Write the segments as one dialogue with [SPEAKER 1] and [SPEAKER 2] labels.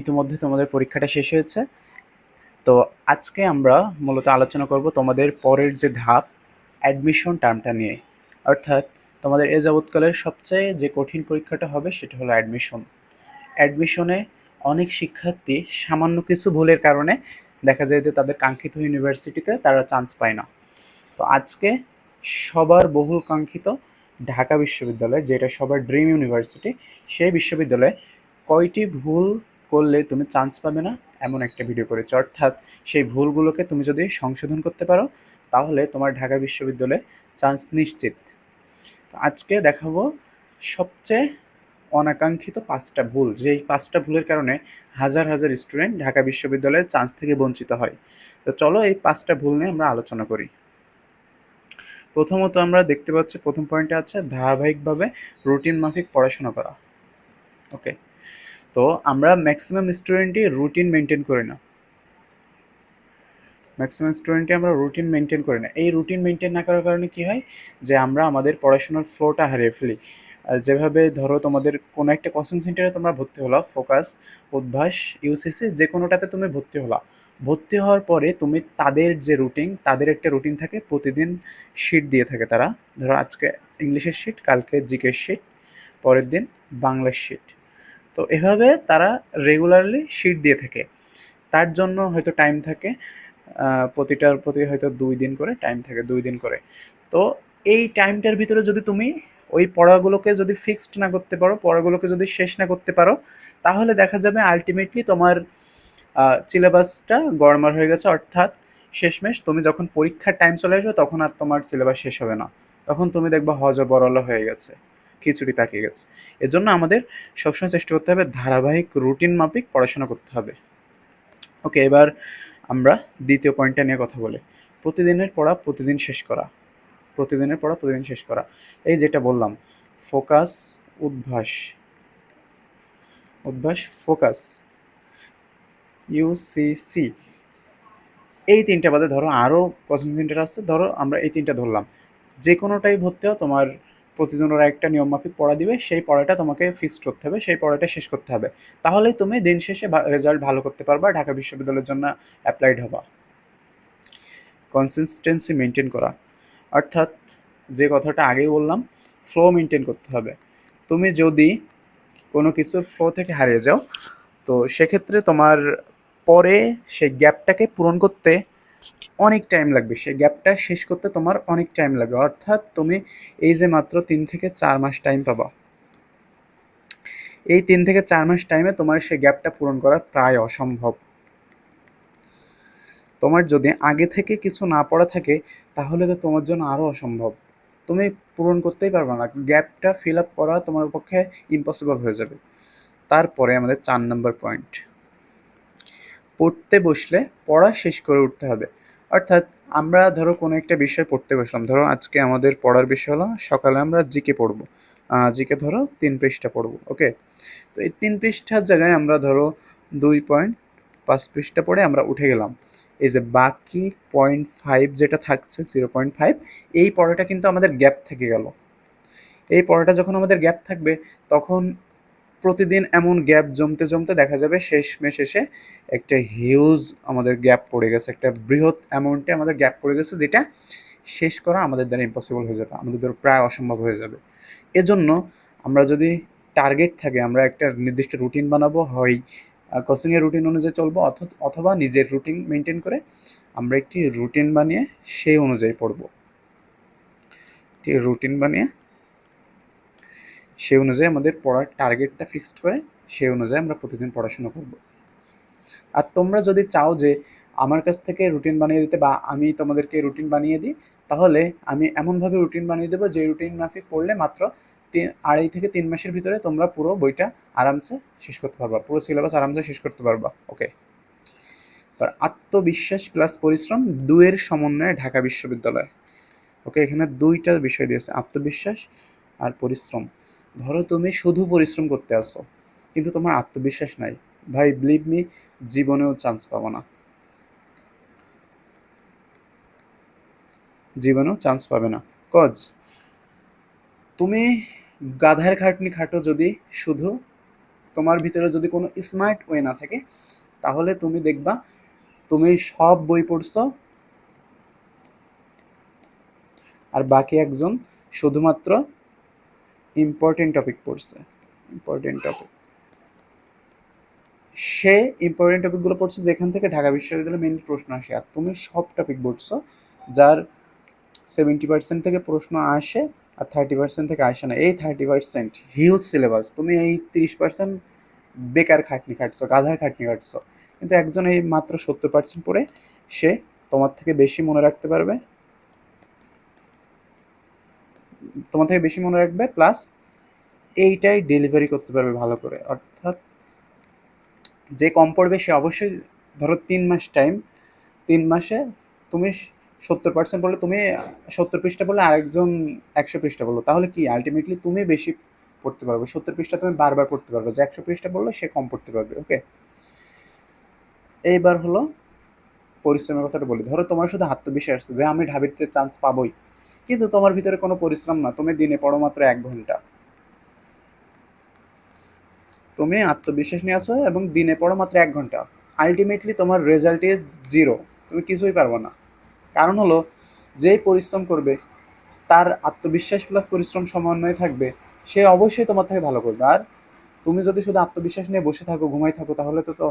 [SPEAKER 1] ইতিমধ্যে তোমাদের পরীক্ষাটা শেষ হয়েছে। তো আজকে আমরা মূলত আলোচনা করব তোমাদের পরের যে ধাপ, অ্যাডমিশন টার্মটা নিয়ে। অর্থাৎ তোমাদের এ যাবৎকালের সবচেয়ে যে কঠিন পরীক্ষাটা হবে সেটা হলো অ্যাডমিশন। অ্যাডমিশনে অনেক শিক্ষার্থী সামান্য কিছু ভুলের কারণে দেখা যায় যে তাদের কাঙ্ক্ষিত ইউনিভার্সিটিতে তারা চান্স পায় না। তো আজকে সবার বহুল কাঙ্ক্ষিত ঢাকা বিশ্ববিদ্যালয়, যেটা সবার ড্রিম ইউনিভার্সিটি, সেই বিশ্ববিদ্যালয়ে কয়টি ভুল করলে তুমি চান্স পাবে না এমন একটা ভিডিও করেছে। অর্থাৎ সেই ভুলগুলোকে তুমি যদি সংশোধন করতে পারো তাহলে তোমার ঢাকা বিশ্ববিদ্যালয়ে চান্স নিশ্চিত। তো আজকে দেখাবো সবচেয়ে অনাকাঙ্ক্ষিত 5টা ভুল, যেই 5টা ভুলের কারণে হাজার হাজার স্টুডেন্ট ঢাকা বিশ্ববিদ্যালয়ের চান্স থেকে বঞ্চিত হয়। তো চলো এই 5টা ভুল নিয়ে আমরা আলোচনা করি। প্রথমত আমরা দেখতে পাচ্ছি প্রথম পয়েন্টে আছে ধারাবাহিকভাবে রুটিন মাফিক পড়াশোনা করা। ওকে, তো আমরা ম্যাক্সিমাম স্টুডেন্টই রুটিন মেনটেন করি না। আমরা রুটিন মেনটেন করি না। এই রুটিন মেনটেন না করার কারণে কি হয় যে আমরা আমাদের পড়াশোনার ফ্লোটা হারিয়ে ফেলি। যেভাবে ধরো তোমাদের কোনো একটা কোচিং সেন্টারে তোমরা ভর্তি হলো, ফোকাস, উদ্ভাস, ইউসিসি, যে কোনোটাতে তুমি ভর্তি হলা। ভর্তি হওয়ার পরে তুমি তাদের যে রুটিন, তাদের একটা রুটিন থাকে, প্রতিদিন শিট দিয়ে থাকে তারা। ধরো আজকে ইংলিশের শিট, কালকে জিকের শিট, পরের দিন বাংলার শিট। তো এভাবে তারা রেগুলারলি শিট দিয়ে থাকে। তার জন্য হয়তো টাইম থাকে, প্রতিটার প্রতি হয়তো 2 দিন করে টাইম থাকে, 2 দিন করে। তো এই টাইমটার ভিতরে যদি তুমি ওই পড়াগুলোকে যদি ফিক্সড না করতে পারো, পড়াগুলোকে যদি শেষ না করতে পারো, তাহলে দেখা যাবে আলটিমেটলি তোমার সিলেবাসটা গড়মার হয়ে গেছে। অর্থাৎ শেষমেশ তুমি যখন পরীক্ষার টাইম চলে আসবে তখন আর তোমার সিলেবাস শেষ হবে না, তখন তুমি দেখবা হজবরল হয়ে গেছে, খিচুড়ি পাকিয়ে গেছে। এজন্য আমাদের সবসময় চেষ্টা করতে হবে ধারাবাহিক রুটিন মাফিক পড়াশোনা করতে হবে। ওকে, এবার আমরা দ্বিতীয় পয়েন্টটা নিয়ে কথা বলি। প্রতিদিনের পড়া প্রতিদিন শেষ করা। প্রতিদিনের পড়া প্রতিদিন শেষ করা, এই যেটা বললাম, ফোকাস, উদ্ভাস, ফোকাস, ইউসিসি, এই 3টা বাদে ধরো আরও কোচিং সেন্টার আছে, ধরো আমরা এই 3টা ধরলাম। যে কোনোটাই ভর্তি হও, তোমার প্রতিদিন ওরা একটা নিয়ম মাফিক পড়া দিবে, সেই পড়াটা তোমাকে ফিক্সড করতে হবে, সেই পড়াটা শেষ করতে হবে। তাহলেই তুমি দিন শেষে রেজাল্ট ভালো করতে পারবা, ঢাকা বিশ্ববিদ্যালয়ের জন্য অ্যাপ্লাইড হবা। কনসিস্টেন্সি মেনটেন করা, অর্থাৎ যে কথাটা আগেই বললাম, ফ্লো মেনটেন করতে হবে। তুমি যদি কোনো কিছুর ফ্লো থেকে হারিয়ে যাও, তো সেক্ষেত্রে তোমার পরে সেই গ্যাপটাকে পূরণ করতে অনেক টাইম লাগবে, সেই গ্যাপটা শেষ করতে তোমার অনেক টাইম লাগবে। অর্থাৎ তুমি এই যে মাত্র 3 থেকে 4 মাস টাইম পাবা, এই 3 থেকে 4 মাস টাইমে তোমার সেই গ্যাপটা পূরণ করা প্রায় অসম্ভব। তোমার যদি আগে থেকে কিছু না পড়া থাকে তাহলে তো তোমার জন্য আরও অসম্ভব, তুমি পূরণ করতেই পারবে না, গ্যাপটা ফিল আপ করা তোমার পক্ষে ইম্পসিবল হয়ে যাবে। তারপরে আমাদের 4 নম্বর পয়েন্ট, পড়তে বসলে পড়া শেষ করে উঠতে হবে। অর্থাৎ আমরা ধরো কোনো একটা বিষয় পড়তে বসলাম, ধরো আজকে আমাদের পড়ার বিষয় হলো সকালে আমরা জিকে পড়বো, জিকে ধরো 3 পৃষ্ঠা পড়বো। ওকে, তো এই 3 পৃষ্ঠার জায়গায় আমরা ধরো 2.5 পৃষ্ঠা পড়ে আমরা উঠে গেলাম। এই যে বাকি 0.5 যেটা থাকছে, 0.5, এই পড়াটা কিন্তু আমাদের গ্যাপ থেকে গেল। এই পড়াটা যখন আমাদের গ্যাপ থাকবে তখন প্রতিদিন এমন গ্যাপ জমতে জমতে দেখা যাবে শেষমেশ এসে একটা হিউজ আমাদের গ্যাপ পড়ে গেছে, একটা বৃহৎ অ্যামাউন্টে আমাদের গ্যাপ পড়ে গেছে, যেটা শেষ করা আমাদের দ্বারা ইম্পসিবল হয়ে যাবে, আমাদের দ্বারা প্রায় অসম্ভব হয়ে যাবে। এজন্য আমরা যদি টার্গেট থাকে, আমরা একটা নির্দিষ্ট রুটিন বানাবো, হয় কোচিংয়ের রুটিন অনুযায়ী চলবো, অথবা নিজের রুটিন মেনটেন করে আমরা একটি রুটিন বানিয়ে সেই অনুযায়ী পড়বো। একটি রুটিন বানিয়ে সেই অনুযায়ী আমাদের পড়ার টার্গেটটা ফিক্সড করে সেই অনুযায়ী আমরা প্রতিদিন পড়াশোনা করব। আর তোমরা যদি চাও যে আমার কাছ থেকে রুটিন বানিয়ে দিতে, বা আমি তোমাদেরকে রুটিন বানিয়ে দিই, তাহলে আমি এমনভাবে রুটিন বানিয়ে দেবো যে রুটিন মাফিক পড়লে মাত্র 2.5 থেকে 3 মাসের ভিতরে তোমরা পুরো বইটা আরামসে শেষ করতে পারবা, পুরো সিলেবাস আরামসে শেষ করতে পারবা। ওকে, এবার আত্মবিশ্বাস প্লাস পরিশ্রম, দুয়ের সমন্বয়ে ঢাকা বিশ্ববিদ্যালয়। ওকে, এখানে 2টা বিষয় দিয়েছে, আত্মবিশ্বাস আর পরিশ্রম। ধরো তুমি শুধু পরিশ্রম করতে আসো কিন্তু তোমার আত্মবিশ্বাস নাই, ভাই বিলিভ মি, জীবনেও চান্স পাবো না, জীবনেও চান্স পাবে না। কজ তুমি গাধার খাটনি খাটো যদি শুধু তোমার ভিতরে যদি কোনো স্মার্ট ওয়ে না থাকে, তাহলে তুমি দেখবা তুমি সব বই পড়ছো আর বাকি একজন শুধুমাত্র ইম্পর্টেন্ট টপিক পড়ছে। ইম্পর্টেন্ট টপিক, সে ইম্পর্টেন্ট টপিকগুলো পড়ছে যেখান থেকে ঢাকা বিশ্ববিদ্যালয়ে মেইনলি প্রশ্ন আসে, আর তুমি সব টপিক পড়ছো যার 70% থেকে প্রশ্ন আসে আর 30% থেকে আসে না। এই 30% হিউজ সিলেবাস, তুমি এই 30% বেকার খাটনি খাটছো, গাধার খাটনি খাটছো। কিন্তু একজন এই মাত্র 70% পড়ে সে তোমার থেকে বেশি মনে রাখতে পারবে, তোমার থেকে বেশি মনে রাখবে, প্লাস এইটাই ডেলিভারি করতে পারবে ভালো করে। অর্থাৎ যে কম পড়বে সে অবশ্যই, ধরো 3 মাস টাইম, 3 মাসে তুমি 70% বললে, তুমি 70 পৃষ্ঠা বললে আরেকজন 100 পৃষ্ঠা বললো, তাহলে কি আলটিমেটলি তুমি বেশি পড়তে পারবে। 70 পৃষ্ঠা তুমি বারবার পড়তে পারবে, যে 100 পৃষ্ঠা বললো সে কম পড়তে পারবে। ওকে, এইবার হলো পরিশ্রমের কথাটা বলি। ধরো তোমার শুধু আত্মবিশ্বাস আছে যে আমি ঢাবিতে চান্স পাবোই, কিন্তু তোমার ভিতরে কোনো পরিশ্রম না, তুমি দিনে পড়ো মাত্র 1 ঘন্টা। তুমি আত্মবিশ্বাস নিয়ে আসো এবং দিনে পড়ো মাত্র 1 ঘন্টা, আলটিমেটলি তোমার রেজাল্টে জিরো, তুমি কিছুই পারবো না। কারণ হলো, যেই পরিশ্রম করবে তার আত্মবিশ্বাস প্লাস পরিশ্রম সমন্বয়ে থাকবে, সে অবশ্যই তোমার থেকে ভালো করবে। আর তুমি যদি শুধু আত্মবিশ্বাস নিয়ে বসে থাকো, ঘুমাই থাকো, তাহলে তো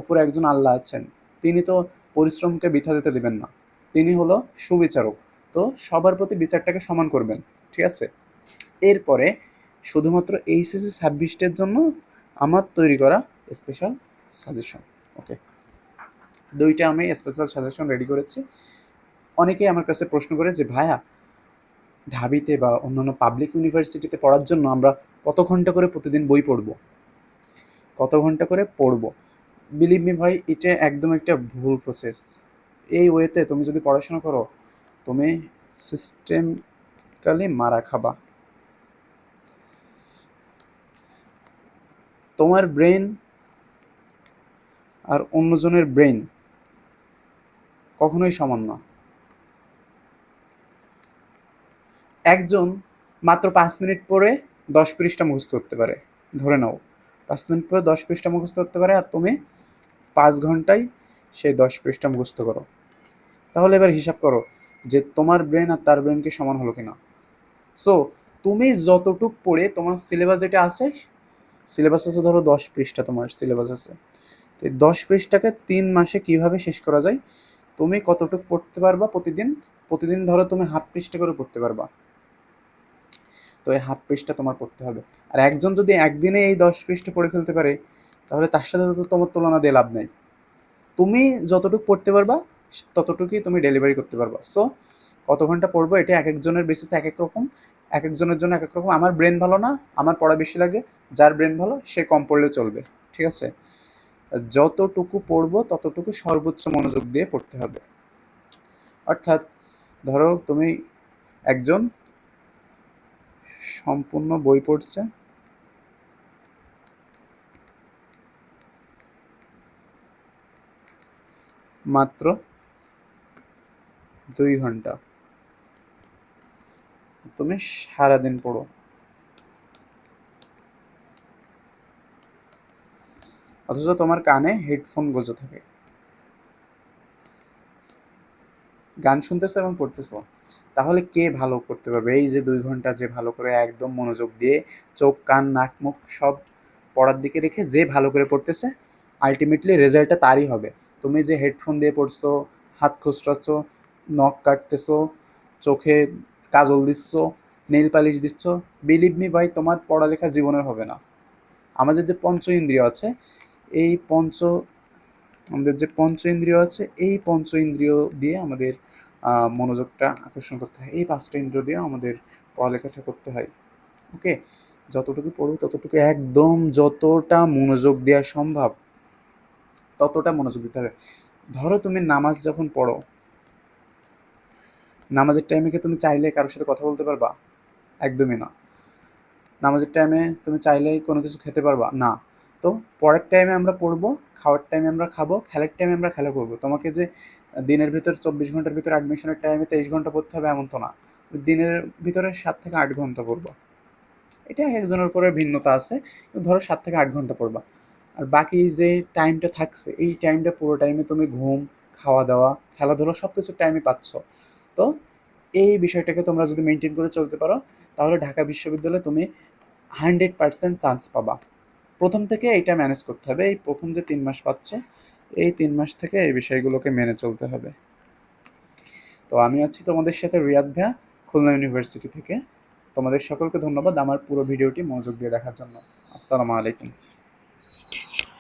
[SPEAKER 1] উপরে একজন আল্লাহ আছেন, তিনি তো পরিশ্রমকে বৃথা দিতে দেবেন না, তিনি হলো সুবিচারক। তো সবার প্রতি বিচারটাকে সমান করবেন, ঠিক আছে? এরপরে শুধুমাত্র এইচএসসি 26-এর জন্য আমার তৈরি করা স্পেশাল সাজেশন। ওকে, দুইটা আমি স্পেশাল সাজেশন রেডি করেছি। অনেকেই আমার কাছে প্রশ্ন করে যে ভাইয়া, ঢাবিতে বা অন্যান্য পাবলিক ইউনিভার্সিটিতে পড়ার জন্য আমরা কত ঘন্টা করে প্রতিদিন বই পড়বো, কত ঘন্টা করে পড়বো? বিলিভ মি ভাই, এটা একদম একটা ভুল প্রসেস। এই ওয়েতে তুমি যদি পড়াশোনা করো, তুমি সিস্টেমকালি মারা খাবা। তোমার ব্রেন আর অন্যজনের ব্রেন কখনোই সমান না। একজন মাত্র 5 মিনিট পরে 10 পৃষ্ঠা মুখস্থ করতে পারে, ধরে নাও 5 মিনিট পরে 10 পৃষ্ঠা মুখস্থ করতে পারে, আর তুমি 5 ঘন্টায় সেই 10 পৃষ্ঠা মুখস্থ করো। তাহলে এবার হিসাব করো যে তোমার ব্রেন আর তার ব্রেন কি সমান হলো কিনা। সো তুমি যতটুক পড়ে তোমার সিলেবাস যেটা আছে, সিলেবাস আছে ধরো 10 পৃষ্ঠা তোমার সিলেবাস আছে, তো এই 10 পৃষ্ঠাকে 3 মাসে কিভাবে শেষ করা যায়, তুমি কতটুকু পড়তে পারবা প্রতিদিন। প্রতিদিন ধরো তুমি হাফ পৃষ্ঠা করে পড়তে পারবা, তো এই হাফ পৃষ্ঠা তোমার পড়তে হবে। আর একজন যদি একদিনে এই 10 পৃষ্ঠা পড়ে ফেলতে পারে, তাহলে তার সাথে তো তোমার তুলনা দিয়ে লাভ নেই। তুমি যতটুকু পড়তে পারবা ততটুকুই তুমি ডেলিভারি করতে পারবা। সো কত ঘন্টা পড়বো এটা এক একজনের বেসিসে এক এক রকম, এক একজনের জন্য এক এক রকম। আমার ব্রেন ভালো না, আমার পড়া বেশি লাগে, যার ব্রেন ভালো সে কম পড়লেও চলবে, ঠিক আছে? যতটুকু পড়বো ততটুকু সর্বোচ্চ মনোযোগ দিয়ে পড়তে হবে। অর্থাৎ ধরো তুমি একজন সম্পূর্ণ বই পড়ছে মাত্র 2 ঘন্টা, তুমি সারাদিন পড়ো, অথচ তোমার কানে হেডফোন গুঁজে থাকে, গান শুনতেছো এবং পড়তেছো, তাহলে কে ভালো করতে পারবে? এই যে 2 ঘন্টা যে ভালো করে একদম মনোযোগ দিয়ে চোখ কান নাক মুখ সব পড়ার দিকে রেখে যে ভালো করে পড়তেছে, আলটিমেটলি রেজাল্টটা তারই হবে। তুমি যে হেডফোন দিয়ে পড়ছো, হাত খুচরাচ্ছো, নখ কাটতেছো, চোখে কাজল দিচ্ছ, নেল পালিশ দিচ্ছ, বিলিভ মি ভাই, তোমার পড়ালেখা জীবনে হবে না। আমাদের যে পঞ্চ ইন্দ্রিয় আছে, এই পঞ্চ আমাদের যে পঞ্চ ইন্দ্রিয় আছে, এই পঞ্চ ইন্দ্রিয় দিয়ে আমাদের মনোযোগটা আকর্ষণ করতে হয়, এই 5টা ইন্দ্রিয় দিয়ে আমাদের পড়ালেখাটা করতে হয়। ওকে, যতটুকু পড়ো ততটুকু একদম যতটা মনোযোগ দেওয়া সম্ভব ততটা মনোযোগ দিতে হবে। ধরো তুমি নামাজ যখন পড়ো, নামাজের টাইমে কি তুমি চাইলে কারোর সাথে কথা বলতে পারবা? একদমই না। নামাজের টাইমে তুমি চাইলেই কোনো কিছু খেতে পারবা না। তো পড়ার টাইমে আমরা পড়বো, খাওয়ার টাইমে আমরা খাবো, খেলার টাইমে আমরা খেলা করবো। তোমাকে যে দিনের ভিতর 24 ঘন্টার ভিতরে অ্যাডমিশনের টাইমে 23 ঘন্টা পড়তে হবে এমন তো না, দিনের ভিতরে 7 থেকে 8 ঘন্টা পড়বো। এটা একজনের উপরে ভিন্নতা আছে, ধরো 7 থেকে 8 ঘন্টা পড়বা। আর বাকি যে টাইমটা থাকছে এই টাইমটা পুরো টাইমে তুমি ঘুম, খাওয়া দাওয়া, খেলাধুলা সব কিছুর টাইমই পাচ্ছ। তো এই বিষয়টাকে তোমরা যদি মেনটেন করে চলতে পারো, তাহলে ঢাকা বিশ্ববিদ্যালয়ে তুমি 100% চান্স পাবা। প্রথম থেকে এইটা ম্যানেজ করতে হবে, এই প্রথম যে 3 মাস পাচ্ছ, এই 3 মাস থেকে এই বিষয়গুলোকে মেনে চলতে হবে। তো আমি আছি তোমাদের সাথে রিয়াদ ভাইয়া, খুলনা ইউনিভার্সিটি থেকে। তোমাদের সকলকে ধন্যবাদ আমার পুরো ভিডিওটি মনোযোগ দিয়ে দেখার জন্য। আসসালামু আলাইকুম।